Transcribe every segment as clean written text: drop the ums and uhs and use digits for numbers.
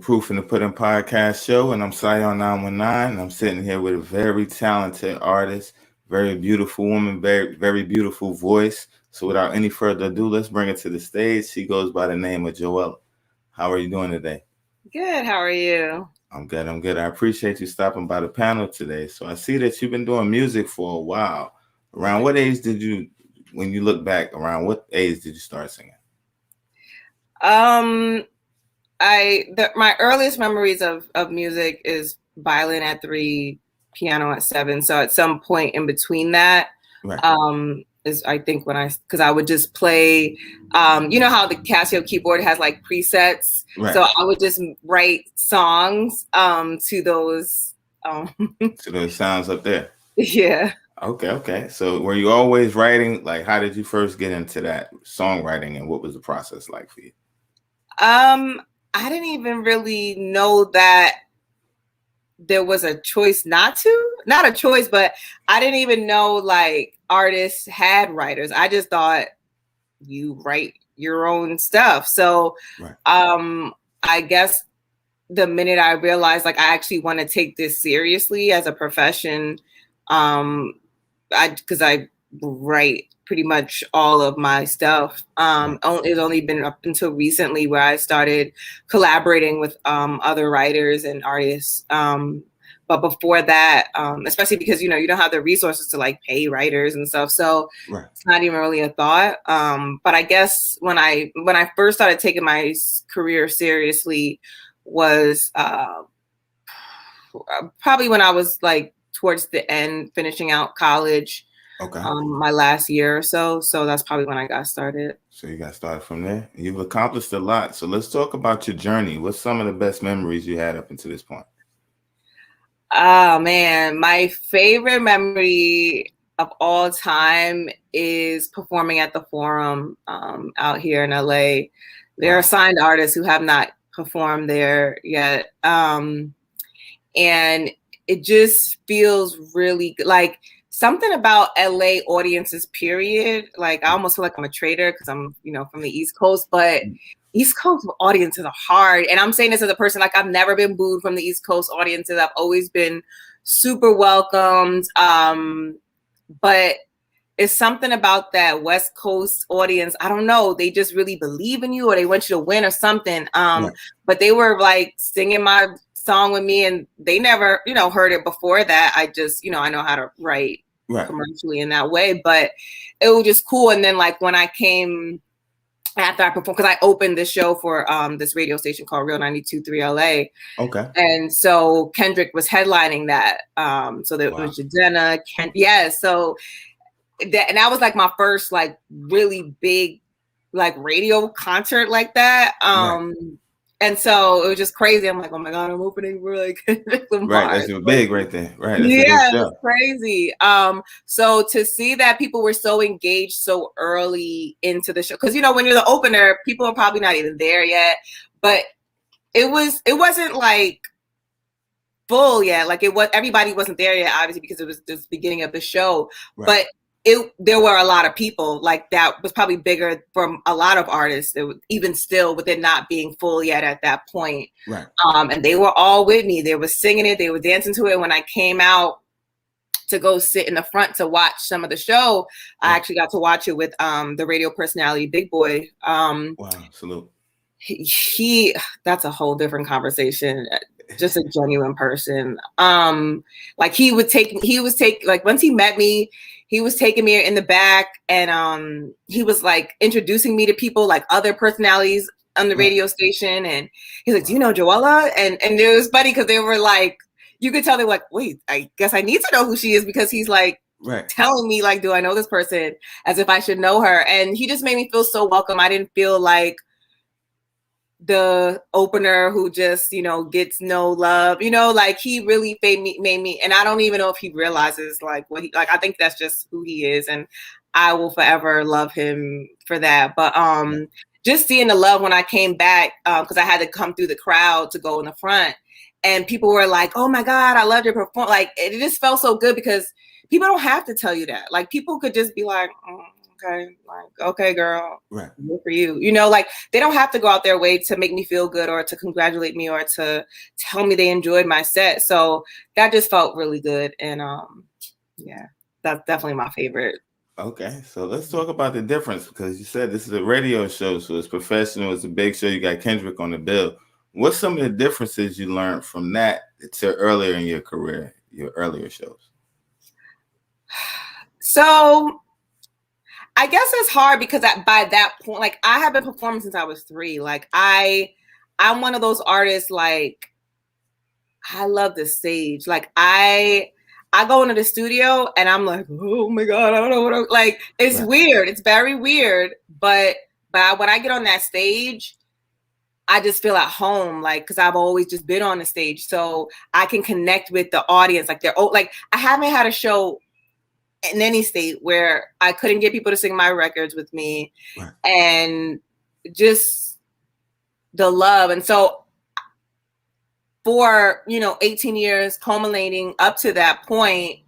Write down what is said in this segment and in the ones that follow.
Proof in the Pudding podcast show, and I'm Sion 919, and I'm sitting here with a very talented artist, very beautiful woman, very beautiful voice. So without any further ado, let's bring her to the stage. She goes by the name of Joella. How are you doing today? Good. How are you? I'm good. I appreciate you stopping by the panel today. So I see that you've been doing music for a while. Around what age did you, when you look back, around what age did you start singing? My earliest memories of music is violin at 3, piano at 7. So at some point in between that, right. Is I think because I would just play, you know how the Casio keyboard has like presets. Right. So I would just write songs to those to those sounds up there. Yeah. Okay. So were you always writing? Like, how did you first get into that songwriting, and what was the process like for you? I didn't even really know that there was a choice not a choice, but I didn't even know like artists had writers. I just thought you write your own stuff. So, right. I guess the minute I realized like I actually want to take this seriously as a profession, because I write pretty much all of my stuff. It's only been up until recently where I started collaborating with other writers and artists. But before that, especially because, you don't have the resources to like pay writers and stuff. So right. It's not even really a thought. But I guess when I first started taking my career seriously was probably when I was like towards the end, finishing out college. Okay. My last year or so. So that's probably when I got started. So you got started from there. You've accomplished a lot. So let's talk about your journey. What's some of the best memories you had up until this point? Oh, man. My favorite memory of all time is performing at the Forum out here in LA. There are signed artists who have not performed there yet. And it just feels really good. Like, something about LA audiences, period. Like, I almost feel like I'm a traitor because I'm, from the East Coast, but East Coast audiences are hard. And I'm saying this as a person, like, I've never been booed from the East Coast audiences. I've always been super welcomed. But it's something about that West Coast audience. I don't know. They just really believe in you, or they want you to win or something. But they were like singing my song with me, and they never, heard it before that. I just, I know how to write commercially in that way, but it was just cool. And then like when I came after I performed, because I opened this show for this radio station called Real 92.3 LA. Okay. And so Kendrick was headlining that. So there was Jadena, so that was like my first like really big like radio concert like that. And so it was just crazy. I'm like, oh my God, I'm opening for like right, that's big right there. Right. That's it's crazy. So to see that people were so engaged so early into the show, because when you're the opener, people are probably not even there yet. But it wasn't like full yet. Like everybody wasn't there yet, obviously, because it was the beginning of the show. Right. But there were a lot of people. Like, that was probably bigger from a lot of artists, even still with it not being full yet at that point. Right. And they were all with me. They were singing it. They were dancing to it. When I came out to go sit in the front to watch some of the show, I actually got to watch it with the radio personality Big Boy. Wow, salute. He that's a whole different conversation. Just a genuine person. Like once he met me, he was taking me in the back, and he was like introducing me to people, like other personalities on the radio station. And he's like, do you know Joella? And it was funny because they were like, you could tell they were like, wait, I guess I need to know who she is, because he's like telling me like, do I know this person, as if I should know her. And he just made me feel so welcome. I didn't feel like the opener who just, gets no love, like he really made me, and I don't even know if he realizes like what he, like, I think that's just who he is, and I will forever love him for that. But just seeing the love when I came back, because I had to come through the crowd to go in the front, and people were like, oh my God, I loved your performance. Like, it just felt so good, because people don't have to tell you that. Like, people could just be like, okay, like, okay, girl, right. good for you. You know, like they don't have to go out their way to make me feel good or to congratulate me or to tell me they enjoyed my set. So that just felt really good. And yeah, that's definitely my favorite. Okay, so let's talk about the difference because you said this is a radio show, so it's professional. It's a big show. You got Kendrick on the bill. What's some of the differences you learned from that to earlier in your career, your earlier shows? So I guess it's hard because by that point, like I have been performing since I was 3. Like I'm one of those artists. Like I love the stage. Like I go into the studio and I'm like, oh my god, I don't know what like. It's Right. weird. It's very weird. But when I get on that stage, I just feel at home, like because I've always just been on the stage, so I can connect with the audience. Like like I haven't had a show in any state where I couldn't get people to sing my records with me, Right. and just the love. And so for 18 years culminating up to that point,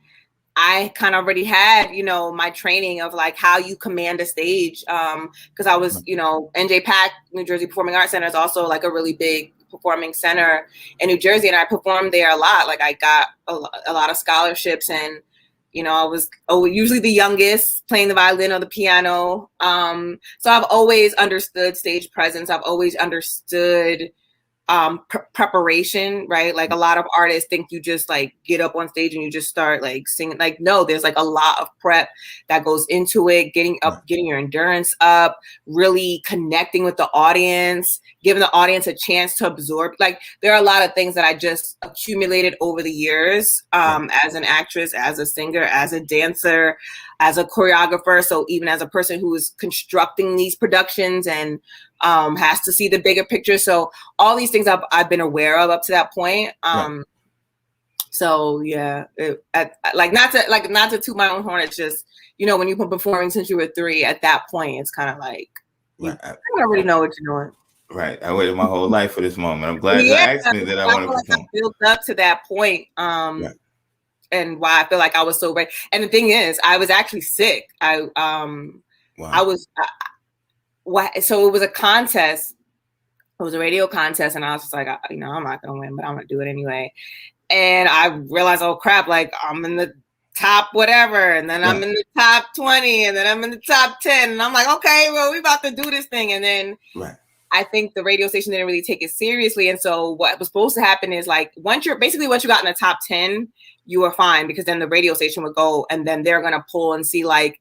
I kind of already had my training of like how you command a stage, because I was NJPAC, New Jersey Performing Arts Center, is also like a really big performing center in New Jersey, and I performed there a lot. Like I got a lot of scholarships, and I was usually the youngest playing the violin or the piano. So I've always understood stage presence. I've always understood preparation, right? Like a lot of artists think you just like get up on stage and you just start like singing. Like no, there's like a lot of prep that goes into it, getting your endurance up, really connecting with the audience, giving the audience a chance to absorb. Like there are a lot of things that I just accumulated over the years, as an actress, as a singer, as a dancer, as a choreographer. So even as a person who is constructing these productions and has to see the bigger picture. So all these things I've been aware of up to that point. So yeah, not to toot my own horn. It's just, when you've been performing since you were 3, at that point, it's kind of like, you already know what you're doing. Right. I waited my whole life for this moment. I'm glad you asked me that I want to perform. I built up to that point. And why I feel like I was so ready. And the thing is, I was actually sick. I was, so it was a contest. It was a radio contest, and I was just like, I'm not gonna win, but I'm gonna do it anyway. And I realized, oh crap, like I'm in the top whatever, and then I'm in the top 20, and then I'm in the top 10, and I'm like, okay, well, we about to do this thing. And then I think the radio station didn't really take it seriously. And so what was supposed to happen is like once you got in the top 10, you were fine, because then the radio station would go and then they're gonna pull and see like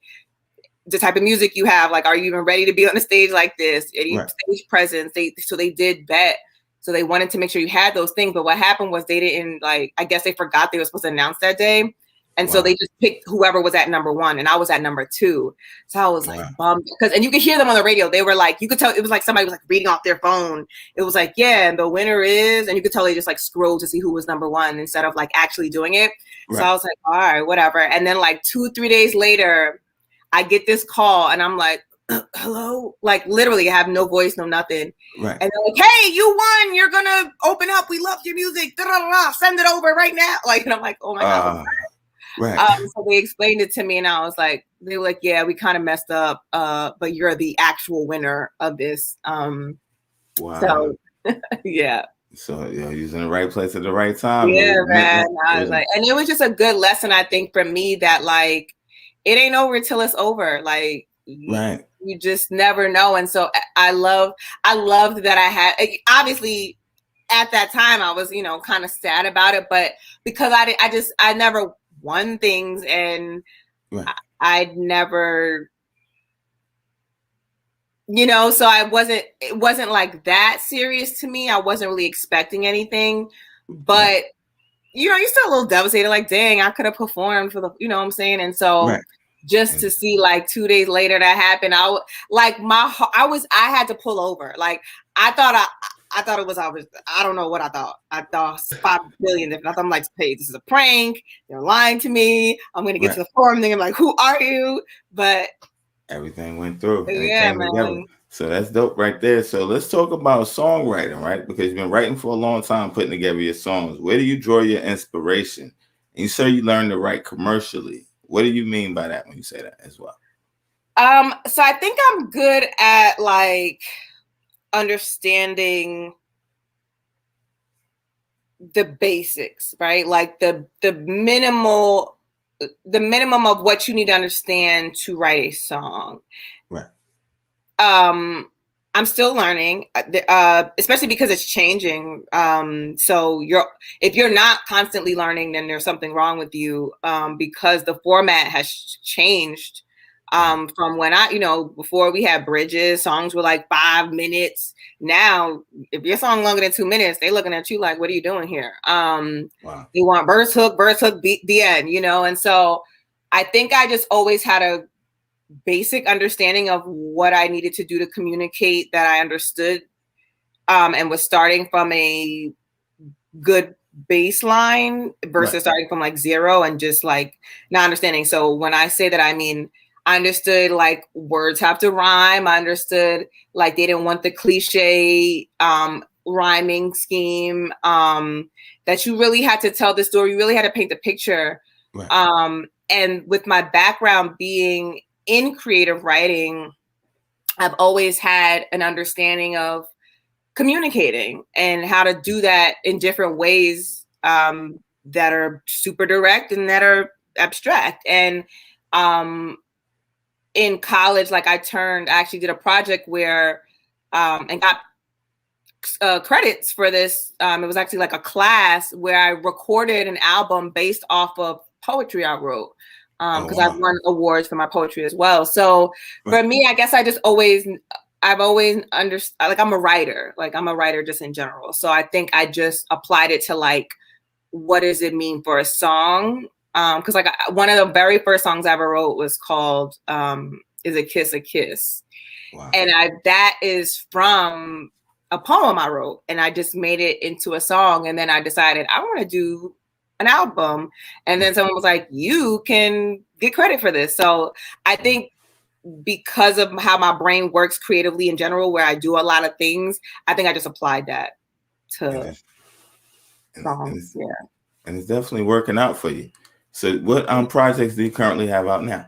the type of music you have, like, are you even ready to be on a stage like this? Any stage presence? So they did bet. So they wanted to make sure you had those things. But what happened was they didn't, like, I guess they forgot they were supposed to announce that day. And so they just picked whoever was at number 1, and I was at number 2. So I was like bummed, and you could hear them on the radio. They were like, you could tell it was like somebody was like reading off their phone. It was like, yeah, and the winner is, and you could tell they just like scrolled to see who was number 1 instead of like actually doing it. So I was like, all right, whatever. And then like 2-3 days later, I get this call and I'm like, hello? Like literally I have no voice, no nothing. And they're like, hey, you won. You're going to open up. We love your music. Da-da-da-da. Send it over right now. Like, and I'm like, oh my God. So they explained it to me and I was like, they were like, yeah, we kind of messed up. But you're the actual winner of this. So yeah. So you're in the right place at the right time. Yeah, man. I was like, and it was just a good lesson, I think, for me, that like, it ain't over till it's over. Like, you just never know. And so I loved that I had, obviously at that time I was, kind of sad about it, but because I never won things, and I'd never, so it wasn't like that serious to me. I wasn't really expecting anything, but you're still a little devastated, like, dang, I could have performed for the, you know what I'm saying? And so just to see like 2 days later that happened, I had to pull over. Like I thought it was, I don't know what I thought. I thought 5 billion different. I thought, I'm like, hey, this is a prank. They're lying to me. I'm going to get to the forum thing. I'm like, who are you? But everything went through and it came together. So that's dope right there. So let's talk about songwriting, right? Because you've been writing for a long time, putting together your songs. Where do you draw your inspiration? And you say you learned to write commercially. What do you mean by that when you say that as well? So I think I'm good at like understanding the basics, right? Like the minimum of what you need to understand to write a song. Right. I'm still learning, especially because it's changing. So if you're not constantly learning, then there's something wrong with you, because the format has changed. From when before we had bridges, songs were like 5 minutes. Now, if your song longer than 2 minutes, they looking at you like, "What are you doing here?" Wow. They want verse hook, beat, the end, and so I think I just always had a basic understanding of what I needed to do to communicate that I understood, and was starting from a good baseline versus starting from like zero and just like not understanding. So when I say that, I mean, I understood like words have to rhyme. I understood like they didn't want the cliche rhyming scheme, that you really had to tell the story. You really had to paint the picture. Right. And with my background being in creative writing, I've always had an understanding of communicating and how to do that in different ways, that are super direct and that are abstract. And in college, like I actually did a project where, and got credits for this. It was actually like a class where I recorded an album based off of poetry I wrote. Because I've won awards for my poetry as well. So for me, I guess I've always understood, like I'm a writer just in general. So I think I just applied it to like, what does it mean for a song? Because like one of the very first songs I ever wrote was called "Is a Kiss a Kiss," and that is from a poem I wrote, and I just made it into a song. And then I decided I want to do an album, and then someone was like, "You can get credit for this." So I think because of how my brain works creatively in general, where I do a lot of things, I think I just applied that to songs. Yeah. And it's definitely working out for you. So what projects do you currently have out now?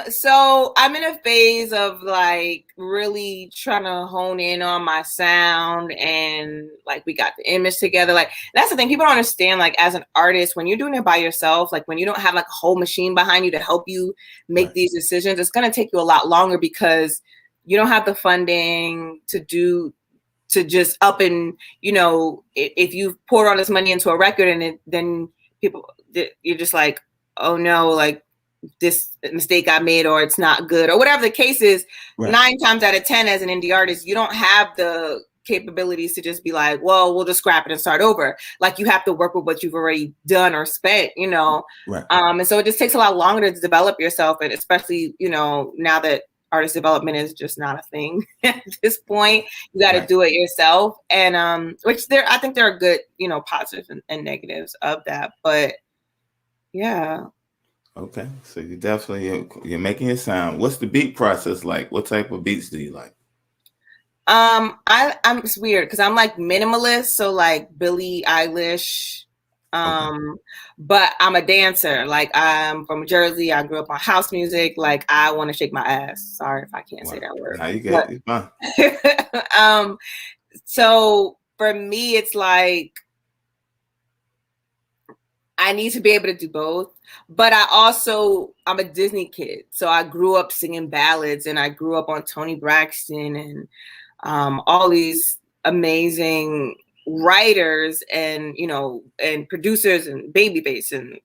So I'm in a phase of like really trying to hone in on my sound, and like we got the image together. Like that's the thing, people don't understand, like as an artist, when you're doing it by yourself, like when you don't have like a whole machine behind you to help you make these decisions, it's going to take you a lot longer because you don't have the funding to just up and, if you pour all this money into a record and then you're just like, oh no, like this mistake I made, or it's not good, or whatever the case is. 9 times out of 10 as an indie artist, you don't have the capabilities to just be like, well, we'll just scrap it and start over. Like you have to work with what you've already done or spent, and so it just takes a lot longer to develop yourself. And especially, now that artist development is just not a thing at this point, you got to do it yourself. And I think there are good, positives and negatives of that, but yeah. Okay, so you're making it sound. What's the beat process like? What type of beats do you like? It's weird because I'm like minimalist, so like Billie Eilish. But I'm a dancer. Like I'm from Jersey. I grew up on house music. Like I want to shake my ass. Sorry if I can't say that word. Now you get it. Fine. So for me, it's like I need to be able to do both, but I'm a Disney kid. So I grew up singing ballads, and I grew up on Toni Braxton and all these amazing writers and, and producers and Babyface and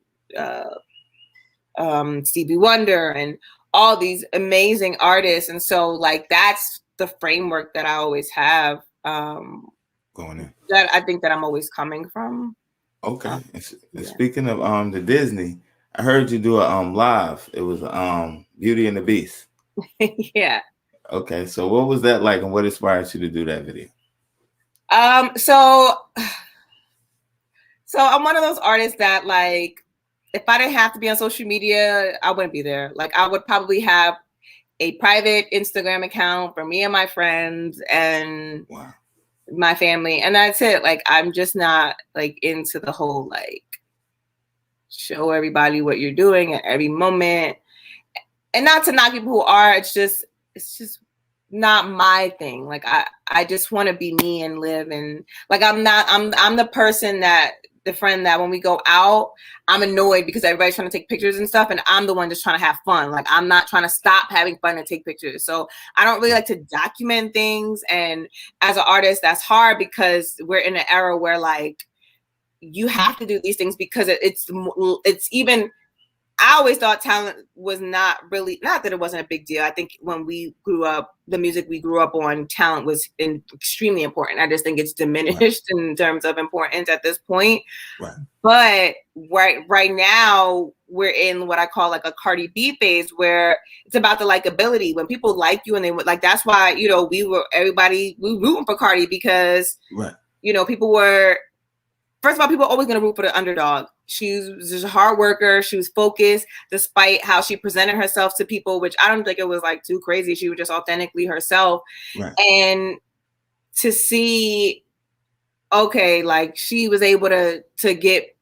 Stevie Wonder and all these amazing artists. And so like, that's the framework that I always have, going in, that I think that I'm always coming from. Okay. And speaking of the Disney, I heard you do a live. It was Beauty and the Beast. Yeah. Okay, so what was that like, and what inspired you to do that video? So I'm one of those artists that like, if I didn't have to be on social media, I wouldn't be there. Like I would probably have a private Instagram account for me and my friends and my family, and that's it. Like I'm just not like into the whole like show everybody what you're doing at every moment. and not to knock people who are, it's just not my thing. Like I just want to be me and live, and like I'm the person that the friend that when we go out, I'm annoyed because everybody's trying to take pictures and stuff, and I'm the one just trying to have fun. Like I'm not trying to stop having fun and take pictures. So I don't really like to document things, and as an artist, that's hard because we're in an era where like you have to do these things because it's even. I always thought talent was not that it wasn't a big deal. I think when we grew up, the music we grew up on, talent was extremely important. I just think it's diminished in terms of importance at this point. Right. But right now, we're in what I call like a Cardi B phase where it's about the likability. When people like you and they like, that's why, we rooting for Cardi because, people were, first of all, people are always going to root for the underdog. She was just a hard worker. She was focused despite how she presented herself to people, which I don't think it was like too crazy. She was just authentically herself. Right. And to see, okay, like she was able to get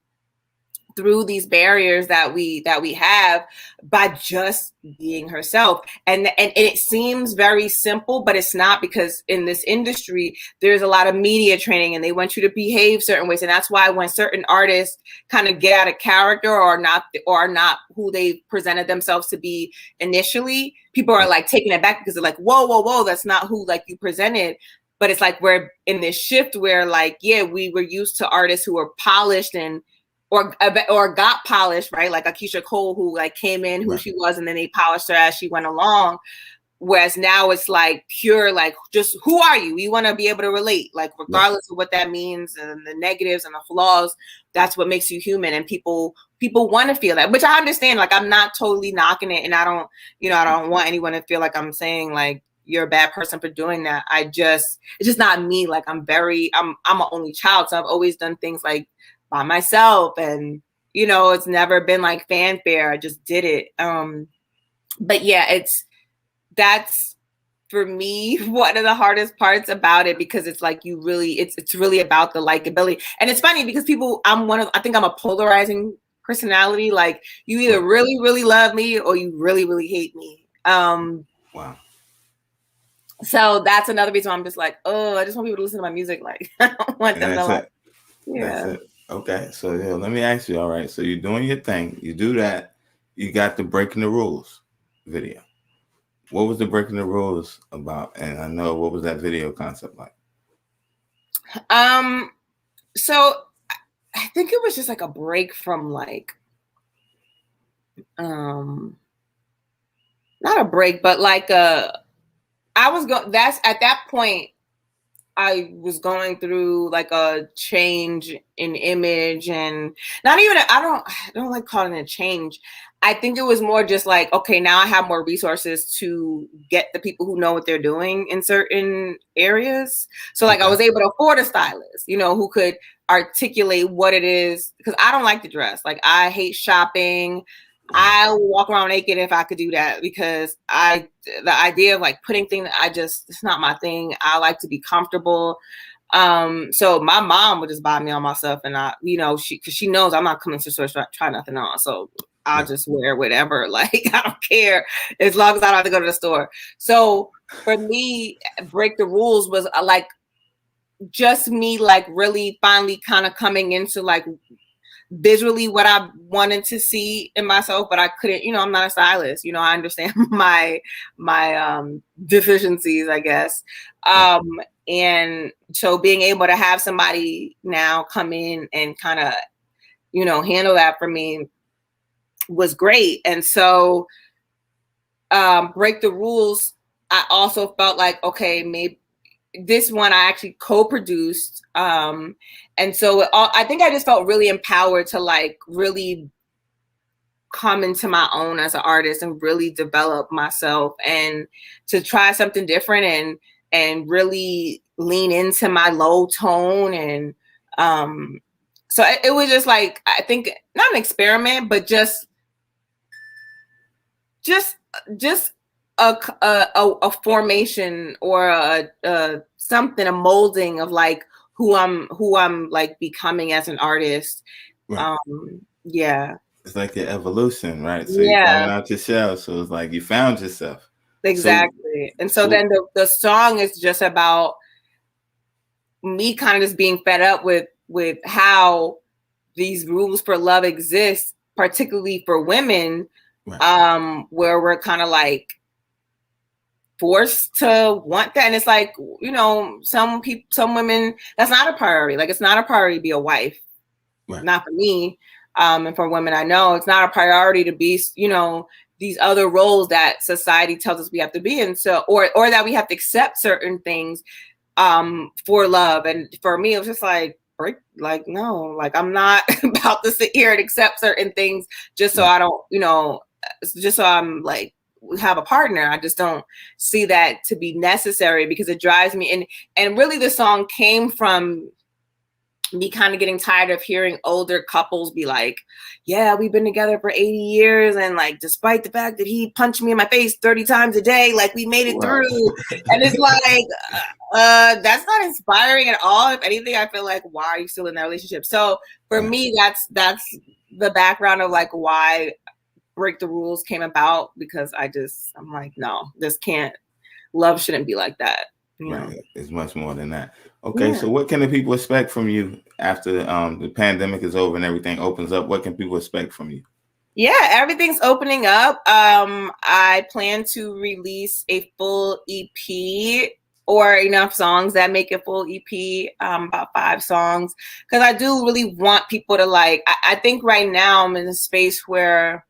through these barriers that we have by just being herself. And it seems very simple, but it's not, because in this industry, there's a lot of media training and they want you to behave certain ways. And that's why when certain artists kind of get out of character or are not who they presented themselves to be initially, people are like taking it back because they're like, whoa, that's not who like you presented. But it's like we're in this shift where like, yeah, we were used to artists who were polished and or got polished, right? Like Akeisha Cole, who like came in who she was, and then they polished her as she went along. Whereas now it's like pure, like just who are you? We want to be able to relate, like regardless of what that means and the negatives and the flaws. That's what makes you human, and people want to feel that, which I understand. Like I'm not totally knocking it, and I don't want anyone to feel like I'm saying like you're a bad person for doing that. It's just not me. Like I'm an only child, so I've always done things like by myself, and it's never been like fanfare. I just did it. But yeah, that's for me one of the hardest parts about it, because it's like it's really about the likability. And it's funny because I think I'm a polarizing personality. Like you either really, really love me or you really, really hate me. Wow. So that's another reason why I'm just like, oh, I just want people to listen to my music. Like I don't want them to like, That's it. Okay, so let me ask you. All right, so you're doing your thing. You do that. You got the Breaking the Rules video. What was the Breaking the Rules about? And I know, what was that video concept like? So I think it was just like a break from like, not a break, but like that's at that point, I was going through like a change in image, and not even, I don't like calling it a change. I think it was more just like, okay, now I have more resources to get the people who know what they're doing in certain areas. So like I was able to afford a stylist, who could articulate what it is, because I don't like to dress. Like I hate shopping. I would walk around naked if I could do that, because the idea of like putting things, it's not my thing. I like to be comfortable. So my mom would just buy me all my stuff, and cause she knows I'm not coming to the store to try nothing on. So I'll just wear whatever. Like I don't care as long as I don't have to go to the store. So for me, Break the Rules was like just me like really finally kind of coming into like visually what I wanted to see in myself, but I couldn't, I'm not a stylist, I understand my deficiencies, I guess. And so being able to have somebody now come in and kind of, handle that for me was great. And so Break the Rules, I also felt like, okay, maybe this one I actually co-produced. And so I think I just felt really empowered to like really come into my own as an artist and really develop myself and to try something different and really lean into my low tone. And so it was just like, I think not an experiment, but just a formation or a something, a molding of like who I'm like becoming as an artist. Right. Yeah. It's like your evolution, right? So you're Yeah, coming out your shell. So it's like you found yourself. So, exactly. And so then the song is just about me kind of just being fed up with how these rules for love exist, particularly for women, right. where we're kind of like forced to want that. And it's like, you know, some people, some women, that's not a priority. Like, it's not a priority to be a wife. Right. Not for me. And for women I know, it's not a priority to be, you know, these other roles that society tells us we have to be in. So, or that we have to accept certain things for love. And for me, it was just like, no, like I'm not about to sit here and accept certain things just so I don't, you know, just so I'm like have a partner. I just don't see that to be necessary because it drives me. And really the song came from me kind of getting tired of hearing older couples be like, yeah, we've been together for 80 years. And like, despite the fact that he punched me in my face 30 times a day, like we made it Right. through. And it's like, that's not inspiring at all. If anything, I feel like, why are you still in that relationship? So for me, that's the background of like why Break the Rules came about, because I'm like, no, this can't, love shouldn't be like that. You know? Right. It's much more than that. Okay. So what can the people expect from you after the pandemic is over and everything opens up? What can people expect from you? Yeah, everything's opening up. I plan to release a full EP or enough songs that make a full EP, about 5 songs. Because I do really want people to like, I think right now I'm in a space where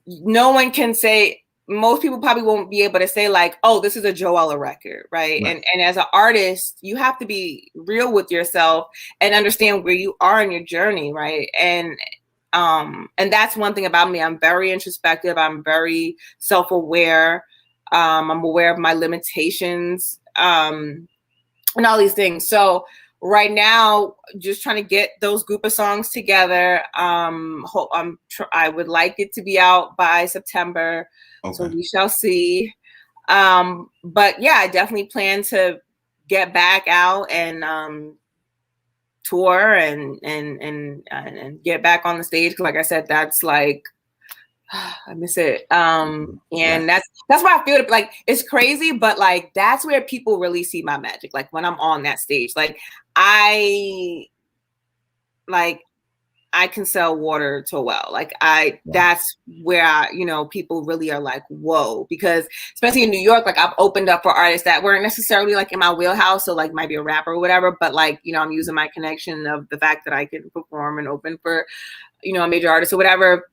no one can say, most people probably won't be able to say like, oh, this is a Joella record, right? And as an artist, you have to be real with yourself and understand where you are in your journey, right? And that's one thing about me. I'm very introspective. I'm very self-aware. I'm aware of my limitations, and all these things. So right now, just trying to get those group of songs together. I would like it to be out by September. Okay. So we shall see. But yeah, I definitely plan to get back out and tour and get back on the stage. Like I said, that's like, I miss it. And that's why I feel like it's crazy, but like that's where people really see my magic. Like when I'm on that stage, like I can sell water to a well. Like that's where you know, people really are like, whoa, because especially in New York, like I've opened up for artists that weren't necessarily like in my wheelhouse. So like might be a rapper or whatever, but like, you know, I'm using my connection of the fact that I can perform and open for, you know, a major artist or whatever.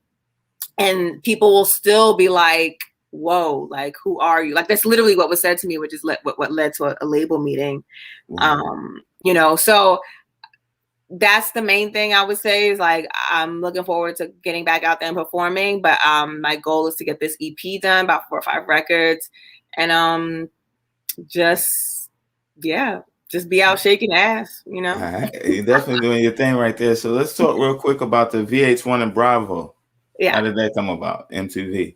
And people will still be like, whoa, like, who are you? Like, that's literally what was said to me, which is what led to a label meeting. You know, so that's the main thing I would say is like, I'm looking forward to getting back out there and performing. But my goal is to get this EP done, about 4 or 5 records. And just be out shaking ass, you know? You're definitely doing your thing right there. So let's talk real quick about the VH1 and Bravo. Yeah. How did that come about? MTV.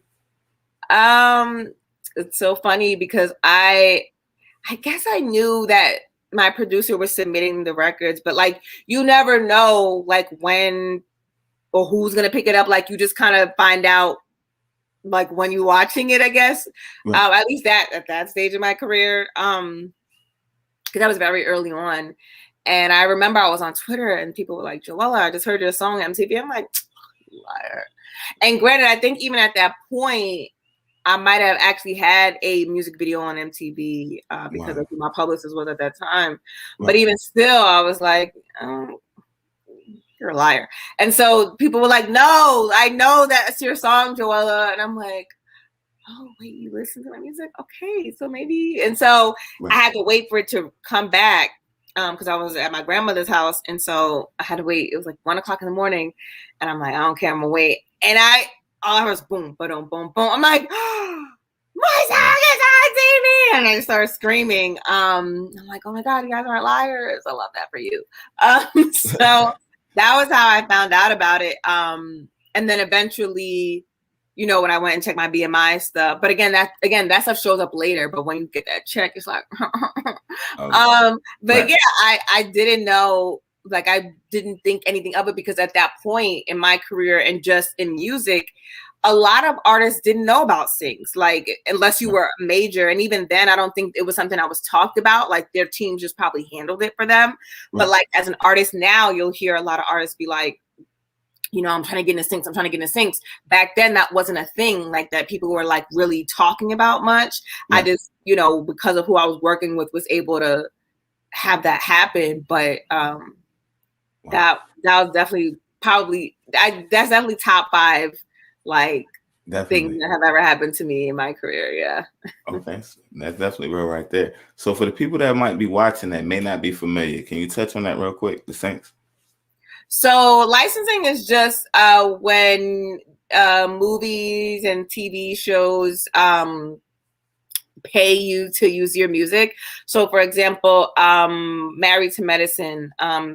It's so funny because I guess I knew that my producer was submitting the records, but like you never know like when or who's gonna pick it up. Like you just kind of find out like when you're watching it, I guess. At least at that stage of my career. Because I was very early on. And I remember I was on Twitter and people were like, Joella, I just heard your song on MTV. I'm like, liar. And granted, I think even at that point, I might have actually had a music video on MTV because of who my publicist was at that time. But even still, I was like, oh, you're a liar. And so people were like, no, I know that's your song, Joella. And I'm like, oh, wait, you listen to my music? Okay, so maybe. And so I had to wait for it to come back because I was at my grandmother's house. And so I had to wait. It was like 1 o'clock in the morning. And I'm like, I don't care, I'm going to wait. And all I heard was boom, boom, boom, boom. I'm like, oh, my song is on TV. And I started screaming. I'm like, oh my God, you guys aren't liars. I love that for you. So that was how I found out about it. And then eventually, you know, when I went and checked my BMI stuff. But again, that stuff shows up later. But when you get that check, it's like, but yeah, I didn't know like I didn't think anything of it, because at that point in my career and just in music, a lot of artists didn't know about sings, like unless you were a major. And even then, I don't think it was something I was talked about. Like their team just probably handled it for them. But like as an artist now, you'll hear a lot of artists be like, you know, I'm trying to get into syncs. I'm trying to get into syncs. Back then, that wasn't a thing like that people were like really talking about much. I just, you know, because of who I was working with, was able to have that happen. But that was definitely that's definitely top 5 like things that have ever happened to me in my career. Yeah. Okay, that's definitely real right there. So for the people that might be watching that may not be familiar, can you touch on that real quick, the syncs? So licensing is just when movies and TV shows pay you to use your music. So for example, Married to Medicine,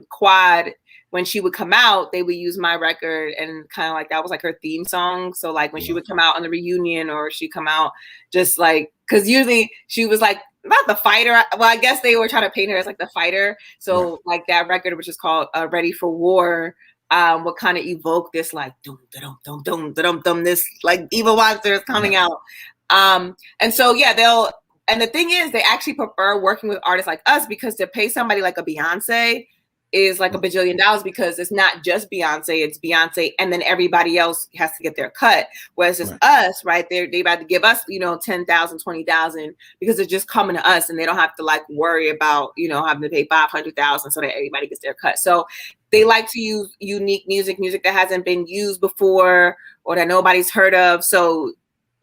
Quad, when she would come out, they would use my record, and kind of like that was like her theme song. So like when she would come out on the reunion, or she come out just like, because usually she was like not the fighter. Well, I guess they were trying to paint her as like the fighter. So like that record, which is called Ready for War, would kind of evoke this like dum dum dum dum dum dum, this like evil monster is coming out. And so yeah, and the thing is, they actually prefer working with artists like us, because to pay somebody like a Beyonce is like $1 bajillion, because it's not just Beyonce, it's Beyonce and then everybody else has to get their cut. Whereas it's us, right? They about to give us, you know, 10,000, 20,000, because it's just coming to us, and they don't have to like worry about, you know, having to pay 500,000 so that everybody gets their cut. So they like to use unique music that hasn't been used before or that nobody's heard of. So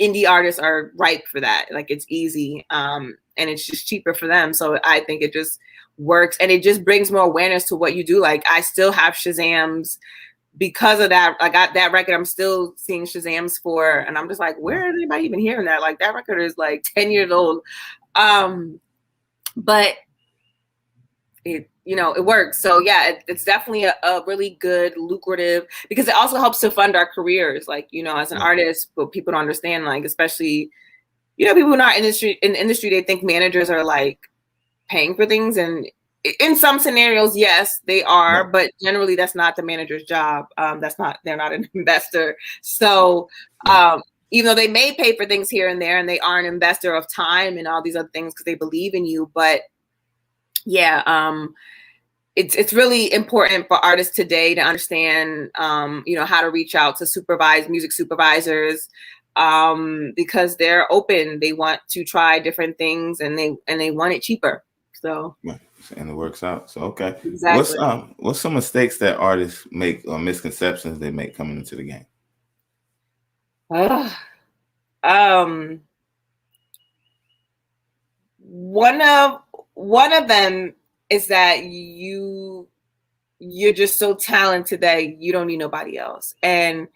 indie artists are ripe for that. Like it's easy, and it's just cheaper for them. So I think it just works, and it just brings more awareness to what you do. Like I still have Shazams because of that. I got that record, I'm still seeing Shazams for, and I'm just like, where is anybody even hearing that? Like that record is like 10 years old. But it, you know, it works. So yeah, it's definitely a really good, lucrative, because it also helps to fund our careers. Like, you know, as an artist, but people don't understand, like, especially, you know, people who are not in the industry, they think managers are like paying for things. And in some scenarios, yes, they are, but generally that's not the manager's job. They're not an investor. So, even though they may pay for things here and there, and they are an investor of time and all these other things because they believe in you, but yeah, it's really important for artists today to understand, you know, how to reach out to music supervisors, because they're open. They want to try different things, and they want it cheaper. So and it works out. So okay, exactly. What's some mistakes that artists make or misconceptions they make coming into the game? One of them is that you're just so talented that you don't need nobody else. And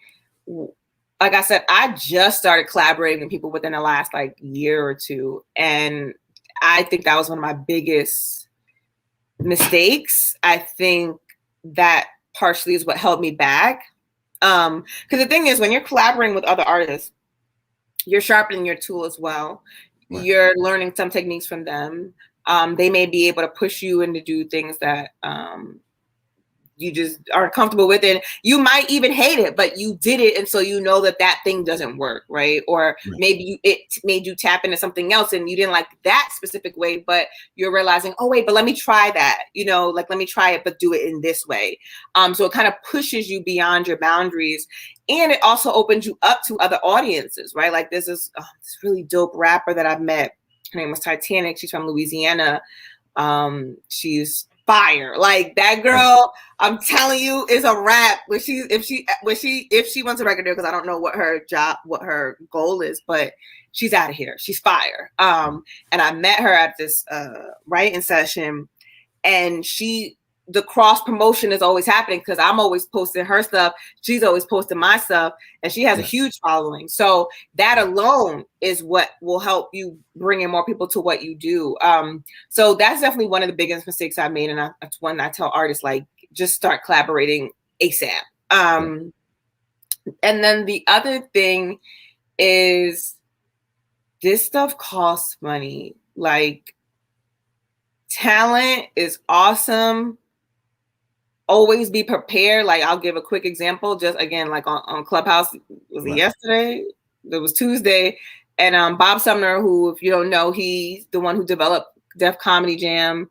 like I said, I just started collaborating with people within the last like year or two, and I think that was one of my biggest mistakes. I think that partially is what held me back. Because the thing is, when you're collaborating with other artists, you're sharpening your tool as well. You're learning some techniques from them. They may be able to push you in to do things that you just aren't comfortable with it. You might even hate it, but you did it, and so you know that thing doesn't work, right? Or maybe it made you tap into something else and you didn't like that specific way, but you're realizing, oh wait, but let me try that, you know, like let me try it, but do it in this way. So it kind of pushes you beyond your boundaries, and it also opens you up to other audiences, right? Like this this really dope rapper that I've met. Her name was Titanic. She's from Louisiana. She's fire. Like that girl, I'm telling you, is a rap. If she wants a record deal, because I don't know what her goal is, but she's out of here. She's fire. And I met her at this writing session, and the cross promotion is always happening because I'm always posting her stuff. She's always posting my stuff, and she has a huge following. So that alone is what will help you bring in more people to what you do. So that's definitely one of the biggest mistakes I made. And that's one I tell artists, like, just start collaborating ASAP. And then the other thing is this stuff costs money. Like, talent is awesome, always be prepared. Like, I'll give a quick example. Just again, like on Clubhouse, was it yesterday? It was Tuesday. And Bob Sumner, who, if you don't know, he's the one who developed Def Comedy Jam.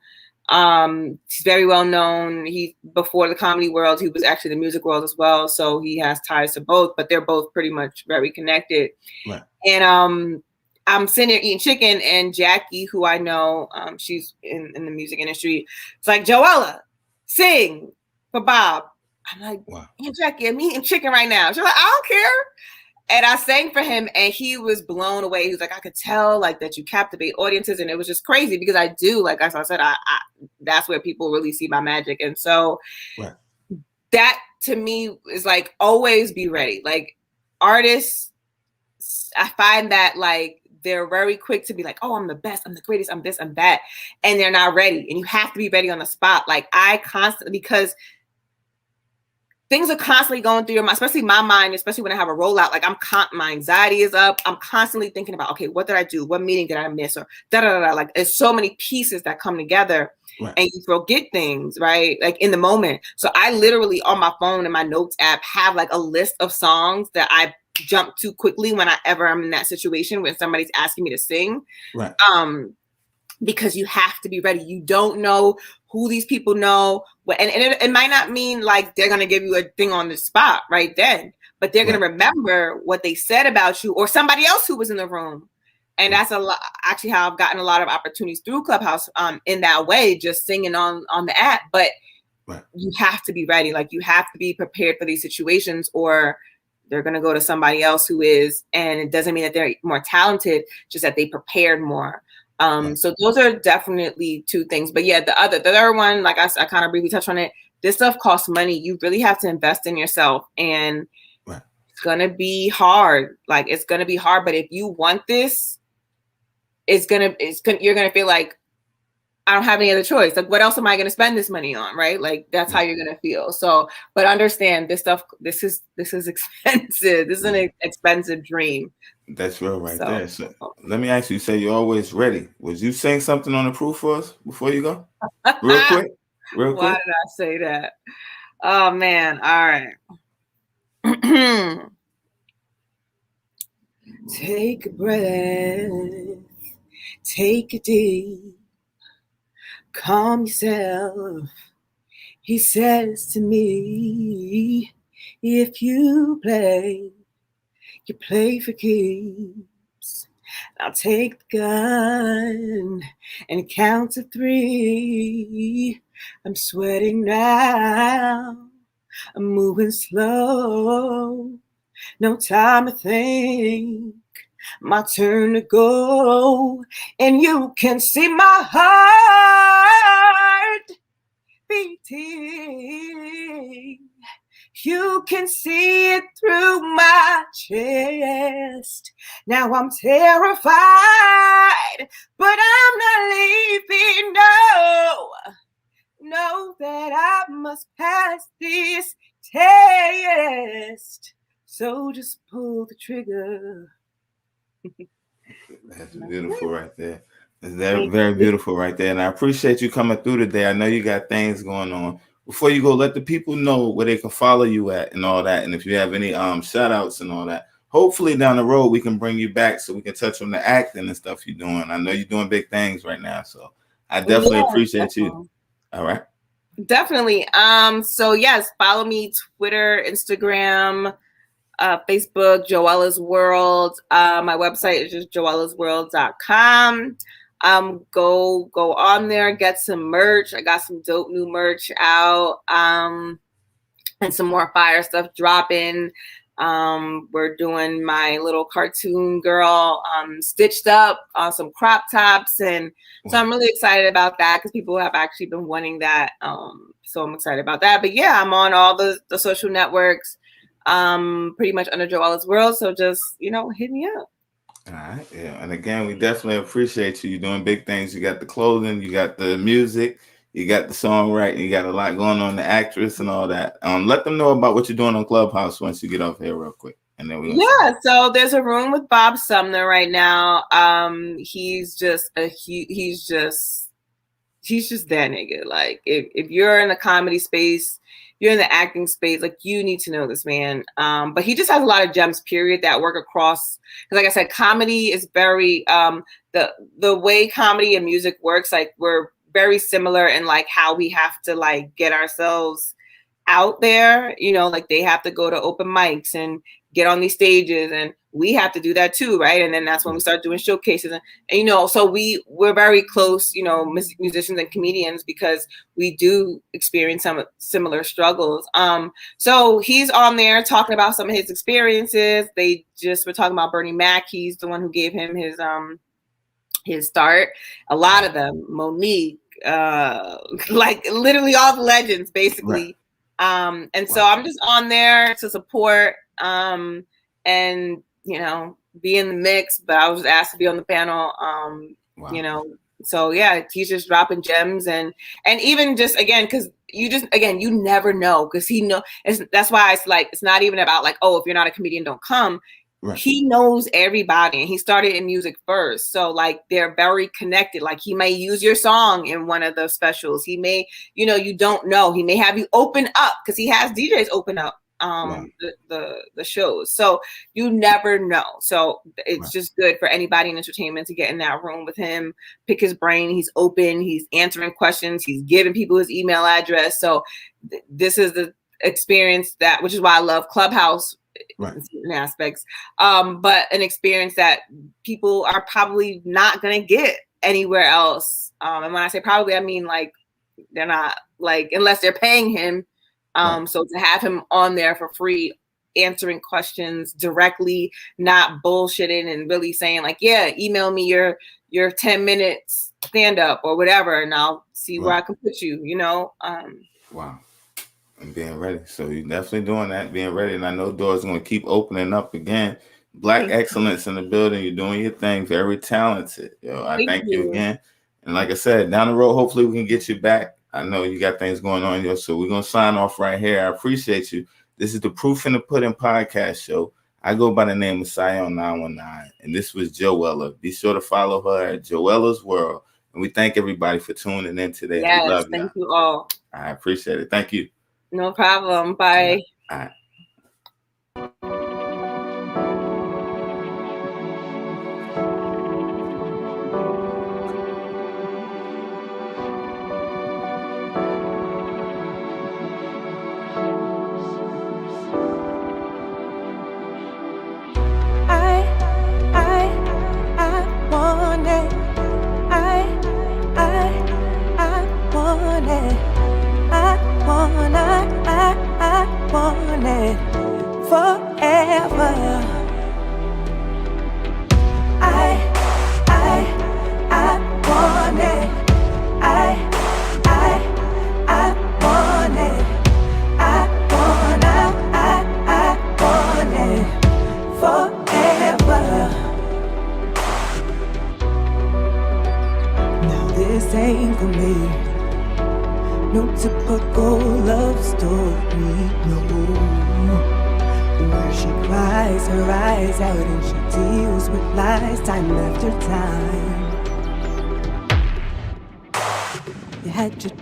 He's very well known. He, before the comedy world, he was actually the music world as well. So he has ties to both, but they're both pretty much very connected. Right. And I'm sitting there eating chicken, and Jackie, who I know, she's in the music industry, it's like, Joella, sing for Bob. I'm like, wow. Hey, Jackie, I'm eating chicken right now. She's like, I don't care. And I sang for him, and he was blown away. He was like, I could tell like that you captivate audiences. And it was just crazy because I do, like as I said, I that's where people really see my magic. And so that to me is like, always be ready. Like, artists, I find that like they're very quick to be like, oh, I'm the best, I'm the greatest, I'm this, I'm that. And they're not ready. And you have to be ready on the spot. Like, I constantly, because things are constantly going through your mind, especially my mind, especially when I have a rollout. Like, my anxiety is up. I'm constantly thinking about, okay, what did I do? What meeting did I miss? Or da da da. Like, there's so many pieces that come together, and you forget things, right? Like, in the moment. So I literally on my phone and my notes app have like a list of songs that I jump to quickly whenever I'm in that situation when somebody's asking me to sing. Right. Because you have to be ready. You don't know who these people know. And it might not mean like they're going to give you a thing on the spot right then, but they're going to remember what they said about you or somebody else who was in the room. And that's a lot, actually, how I've gotten a lot of opportunities through Clubhouse in that way, just singing on the app. But you have to be ready. Like, you have to be prepared for these situations, or they're going to go to somebody else who is, and it doesn't mean that they're more talented, just that they prepared more. So those are definitely two things. But yeah, the third one, like I kind of briefly touched on it. This stuff costs money. You really have to invest in yourself, and it's gonna be hard. Like, it's gonna be hard. But if you want this, you're gonna feel like, I don't have any other choice. Like, what else am I gonna spend this money on? Right? Like, that's how you're gonna feel. So, but understand this stuff. This is expensive. This is an expensive dream. That's real there. So let me ask you, say you're always ready. Would you sing something on the proof for us before you go? Real quick. Why did I say that? Oh man. All right. Take a breath. Take a deep. Calm yourself. He says to me, if you play for keeps. I'll take the gun and count to 3. I'm sweating now. I'm moving slow. No time to think. My turn to go. And you can see my heart beating. You can see it through my chest. Now I'm terrified, but I'm not leaving. No, know that I must pass this test. So just pull the trigger. That's beautiful right there. That's very beautiful right there. And I appreciate you coming through today. I know you got things going on. Before you go, let the people know where they can follow you at and all that. And if you have any shout outs and all that, hopefully down the road we can bring you back so we can touch on the acting and stuff you're doing. I know you're doing big things right now. So I definitely appreciate you. All right. Definitely. So yes, follow me, Twitter, Instagram, Facebook, Joella's World. My website is just joellasworld.com. Go on there, get some merch. I got some dope new merch out, and some more fire stuff dropping. We're doing my little cartoon girl, stitched up on some crop tops. And so I'm really excited about that because people have actually been wanting that. So I'm excited about that. But yeah, I'm on all the social networks, pretty much under Joella's World. So just, hit me up. All right. Yeah. And again, we definitely appreciate you. You're doing big things. You got the clothing, you got the music, you got the songwriting, you got a lot going on, the actress and all that. Let them know about what you're doing on Clubhouse once you get off here real quick. And then so there's a room with Bob Sumner right now. He's he's just that nigga. Like if you're in the comedy space, you're in the acting space, like you need to know this man. But he just has a lot of gems, period, that work across. Because like I said, comedy is very the way comedy and music works. Like we're very similar in like how we have to like get ourselves out there. You know, like they have to go to open mics and get on these stages, and we have to do that too, right? And then that's when we start doing showcases, and you know, so we're very close, you know, musicians and comedians, because we do experience some similar struggles. So he's on there talking about some of his experiences. They just were talking about Bernie Mac. He's the one who gave him his start. A lot of them, Monique, like literally all the legends, basically. Right. And so I'm just on there to support. And you know, be in the mix, but I was asked to be on the panel. You know, so yeah, he's just dropping gems, and even just again, because you never know, because that's why it's like, it's not even about like, oh, if you're not a comedian, don't come. Right. He knows everybody, and he started in music first, so like they're very connected. Like he may use your song in one of the specials. He may, you know, you don't know. He may have you open up, because he has DJs open up the shows, so you never know. So it's just good for anybody in entertainment to get in that room with him, pick his brain. He's open, he's answering questions, he's giving people his email address. So this is the experience which is why I love Clubhouse in certain aspects, but an experience that people are probably not gonna get anywhere else. And when I say probably, I mean like they're not, like, unless they're paying him. So to have him on there for free, answering questions directly, not bullshitting, and really saying like, yeah, email me your 10 minutes stand up or whatever, and I'll see where I can put you, you know? Wow. And being ready. So you're definitely doing that, being ready. And I know doors are going to keep opening up again. Black excellence in the building. You're doing your thing. Very talented. Yo, I thank you again. And like I said, down the road, hopefully we can get you back. I know you got things going on, yo. So we're going to sign off right here. I appreciate you. This is the Proof in the Pudding podcast show. I go by the name of Sion 919. And this was Joella. Be sure to follow her at Joella's World. And we thank everybody for tuning in today. Yes, we love thank you all. I appreciate it. Thank you. No problem. Bye. All right.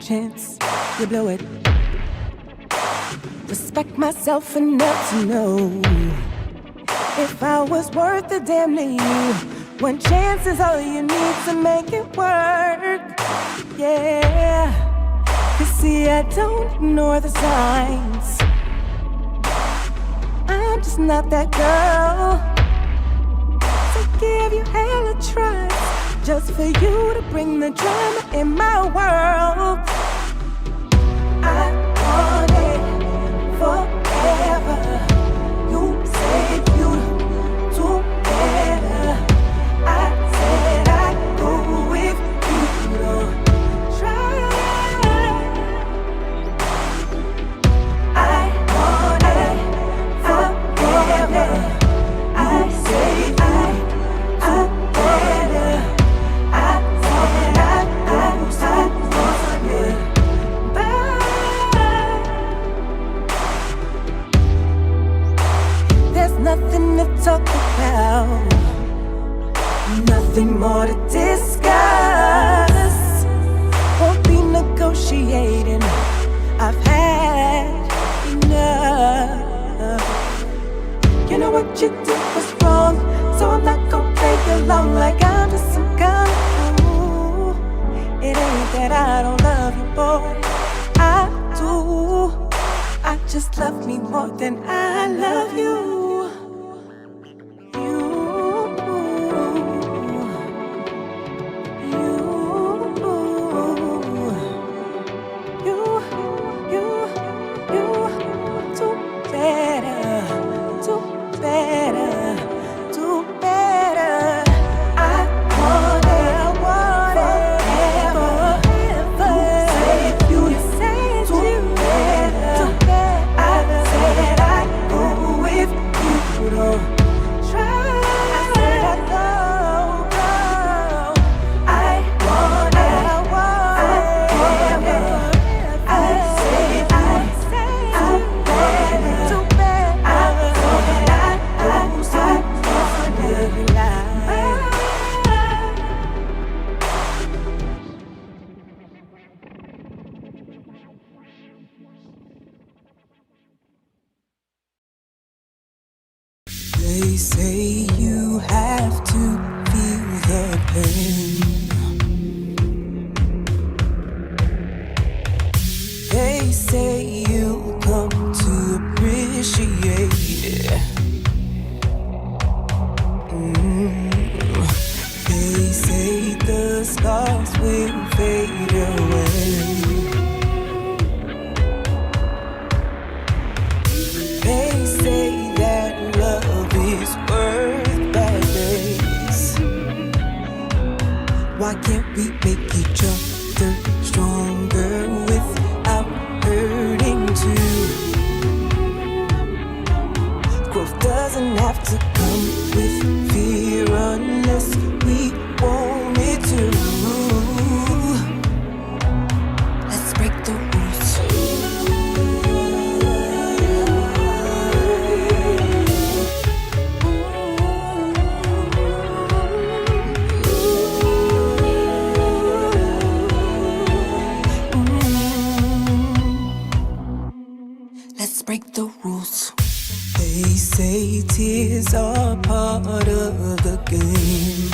Chance, you blow it. Respect myself enough to know if I was worth the damn to you. One chance is all you need to make it work. Yeah, 'cause see, I don't ignore the signs. I'm just not that girl to give you hell a try, just for you to bring the drama in my world. I want it forever. You said you do better. I said I'd go if you don't try. I want it forever. I say I do better. thoughts will fade away. They say that love is worth bad days. Why can't we make each other stronger without hurting too? Growth doesn't have to come with fear unless we want it to. Let's break the rules. Let's break the rules. They say tears are part of the game.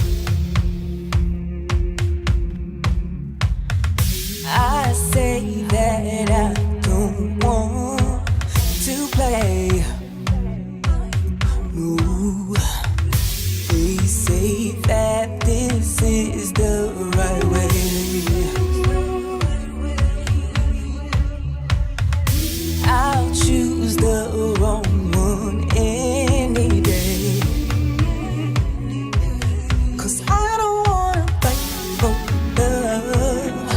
I say that I don't want to play. No, they say that this is the right way. I'll choose the wrong one any day. 'Cause I don't wanna fight for love.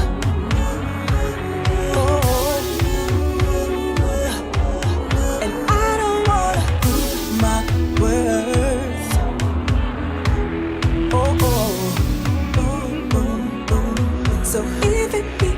Oh, and I don't wanna prove my worth. Oh, oh, oh, oh, oh. So if it be